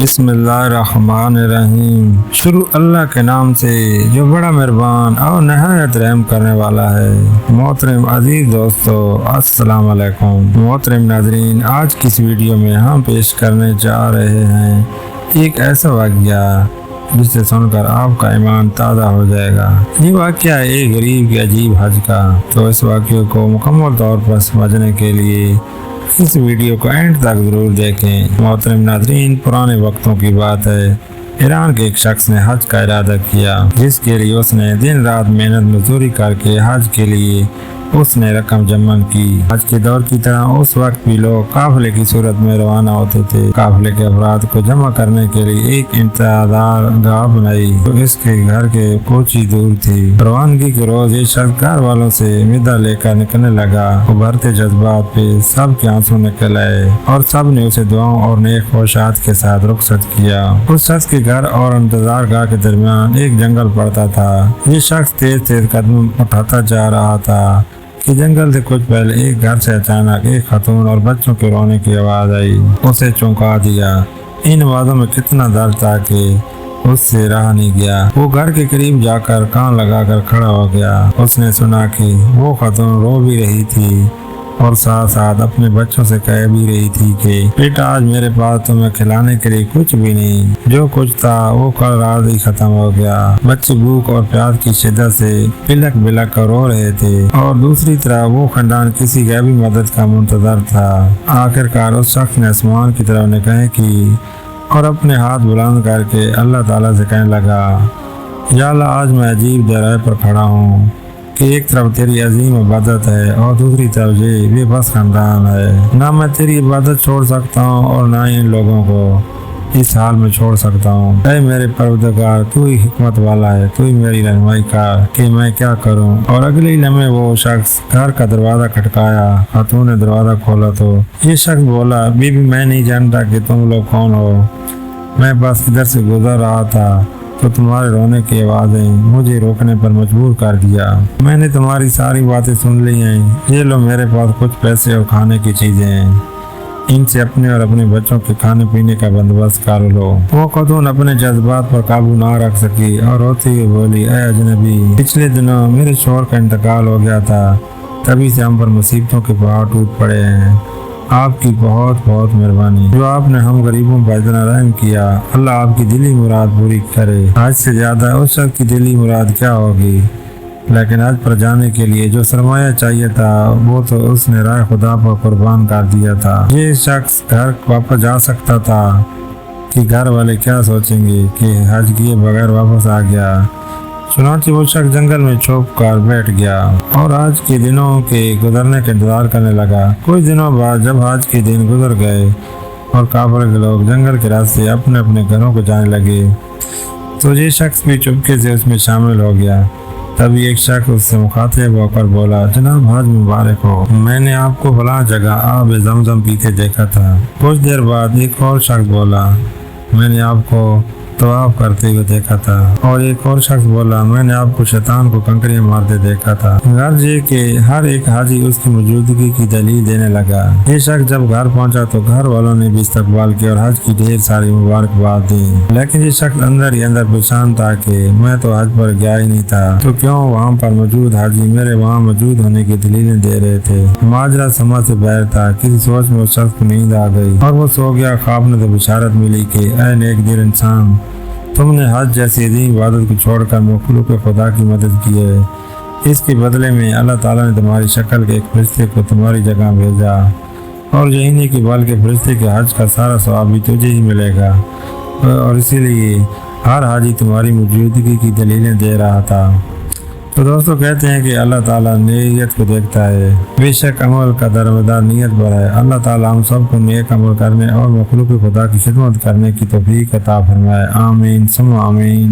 بسم اللہ الرحمن الرحیم۔ شروع اللہ کے نام سے جو بڑا مہربان اور نہایت رحم کرنے والا ہے۔ محترم عزیز دوستو، السلام علیکم۔ محترم ناظرین، آج کی اس ویڈیو میں ہم پیش کرنے جا رہے ہیں ایک ایسا واقعہ جسے سن کر آپ کا ایمان تازہ ہو جائے گا۔ یہ واقعہ ہے ایک غریب کے عجیب حج کا۔ تو اس واقعے کو مکمل طور پر سمجھنے کے لیے اس ویڈیو کو اینڈ تک ضرور دیکھیں۔ محترم ناظرین، پرانے وقتوں کی بات ہے، ایران کے ایک شخص نے حج کا ارادہ کیا، جس کے لیے اس نے دن رات محنت مزدوری کر کے حج کے لیے اس نے رقم جمع کی۔ حج کے دور کی طرح اس وقت بھی لوگ قافلے کی صورت میں روانہ ہوتے تھے۔ قافلے کے افراد کو جمع کرنے کے لیے ایک انتظار گاہ بنائی جو اس کے گھر کے کچھ ہی دور تھی۔ روانگی کے روز یہ شخص گھر والوں سے وداع لے کر نکلنے لگا۔ ابھرتے جذبات پہ سب کے آنسو نکل آئے اور سب نے اسے دعاؤں اور نیک خواہشات کے ساتھ رخصت کیا۔ اس شخص کے گھر اور انتظار گاہ کے درمیان ایک جنگل پڑتا تھا۔ یہ شخص تیز تیز قدم اٹھاتا جا رہا تھا کہ جنگل سے کچھ پہلے ایک گھر سے اچانک ایک خاتون اور بچوں کے رونے کی آواز آئی۔ اسے چونکا دیا۔ ان آوازوں میں کتنا درد تھا کہ اس سے رہا نہیں گیا۔ وہ گھر کے قریب جا کر کان لگا کر کھڑا ہو گیا۔ اس نے سنا کہ وہ خاتون رو بھی رہی تھی اور ساتھ ساتھ اپنے بچوں سے کہہ بھی رہی تھی کہ بیٹا، آج میرے پاس تمہیں کھلانے کے لیے کچھ بھی نہیں۔ جو کچھ تھا وہ کل رات ہی ختم ہو گیا۔ بچے بھوک اور پیاس کی شدت سے بلک بلک کر رو رہے تھے اور دوسری طرف وہ خاندان کسی غیبی مدد کا منتظر تھا۔ آخرکار اس شخص نے آسمان کی طرف نگاہیں کی اور اپنے ہاتھ بلند کر کے اللہ تعالیٰ سے کہنے لگا، یا اللہ، آج میں عجیب درائے پر کھڑا ہوں کہ ایک طرف تیری عظیم عبادت ہے اور دوسری طرف یہ بے بس خاندان ہے۔ نہ میں تیری عبادت چھوڑ سکتا ہوں اور نہ ہی ان لوگوں کو اس حال میں چھوڑ سکتا ہوں۔ اے میرے پروردگار، تو ہی حکمت والا ہے، تو ہی میری رہنمائی کر کہ میں کیا کروں۔ اور اگلے لمحے وہ شخص گھر کا دروازہ کھٹکایا۔ خاتون نے دروازہ کھولا تو یہ شخص بولا، بی بی، میں نہیں جانتا کہ تم لوگ کون ہو۔ میں بس ادھر سے گزر رہا تھا تو تمہارے رونے کی آوازیں مجھے روکنے پر مجبور کر دیا۔ میں نے تمہاری ساری باتیں سن لی ہیں۔ یہ لو، میرے پاس کچھ پیسے اور کھانے کی چیزیں ہیں، ان سے اپنے اور اپنے بچوں کے کھانے پینے کا بندوبست کر لو۔ وہ خاتون اپنے جذبات پر قابو نہ رکھ سکی اور روتی ہوئی بولی، اے اجنبی، پچھلے دنوں میرے شوہر کا انتقال ہو گیا تھا، تبھی سے ہم پر مصیبتوں کے پہاڑ ٹوٹ پڑے ہیں۔ آپ کی بہت بہت مہربانی جو آپ نے ہم غریبوں پر اتنا رحم کیا۔ اللہ آپ کی دلی مراد پوری کرے۔ آج سے زیادہ اس شخص کی دلی مراد کیا ہوگی، لیکن آج پر جانے کے لیے جو سرمایہ چاہیے تھا وہ تو اس نے راہ خدا پر قربان کر دیا تھا۔ یہ شخص گھر واپس جا سکتا تھا کہ گھر والے کیا سوچیں گے کہ حج کیے بغیر واپس آ گیا۔ چنانچہ وہ شخص جنگل میں چھپ کر بیٹھ گیا اور آج کے دنوں کے گزرنے کا انتظار کرنے لگا۔ کچھ دنوں بعد جب آج کے دن گزر گئے اور قافلے کے لوگ جنگل کے راستے اپنے اپنے گھروں کو جانے لگے تو یہ شخص بھی چپکے سے اس میں شامل ہو گیا۔ تبھی ایک شخص اس سے مخاطب ہو کر بولا، جناب، حج مبارک ہو، میں نے آپ کو فلاں جگہ آب زمزم پیتے دیکھا تھا۔ کچھ دیر بعد ایک اور شخص بولا، میں نے آپ کو طواف کرتے ہوئے دیکھا تھا۔ اور ایک اور شخص بولا، میں نے آپ کو شیطان کو کنکریاں مارتے دیکھا تھا۔ غرض یہ کہ ہر ایک حاجی اس کی موجودگی کی دلیل دینے لگا۔ یہ شخص جب گھر پہنچا تو گھر والوں نے بھی استقبال کیا اور حج کی ڈھیر ساری مبارکباد دی، لیکن یہ شخص اندر ہی اندر پریشان تھا کہ میں تو حج پر گیا ہی نہیں تھا، تو کیوں وہاں پر موجود حاجی میرے وہاں موجود ہونے کی دلیلیں دے رہے تھے۔ ماجرا سمجھ سے باہر تھا۔ کسی سوچ میں اس شخص کو نیند آ گئی اور وہ سو گیا۔ خواب میں تو بشارت ملی کہ اے نیک دل انسان، تم نے حج جیسی عظیم عبادت کو چھوڑ کر مخلوق خدا کی مدد کی ہے۔ اس کے بدلے میں اللہ تعالیٰ نے تمہاری شکل کے ایک فرشتے کو تمہاری جگہ بھیجا، اور یہی نہیں کہ بلکہ فرشتے کے حج کا سارا ثواب بھی تجھے ہی ملے گا، اور اسی لیے ہر حاجی تمہاری موجودگی کی دلیلیں دے رہا تھا۔ تو دوستو، کہتے ہیں کہ اللہ تعالیٰ نیت کو دیکھتا ہے، بے شک عمل کا درمدار نیت پر ہے۔ اللہ تعالیٰ ہم سب کو نیک عمل کرنے اور مخلوق خدا کی خدمت کرنے کی توفیق عطا فرمائے۔ آمین ثم آمین۔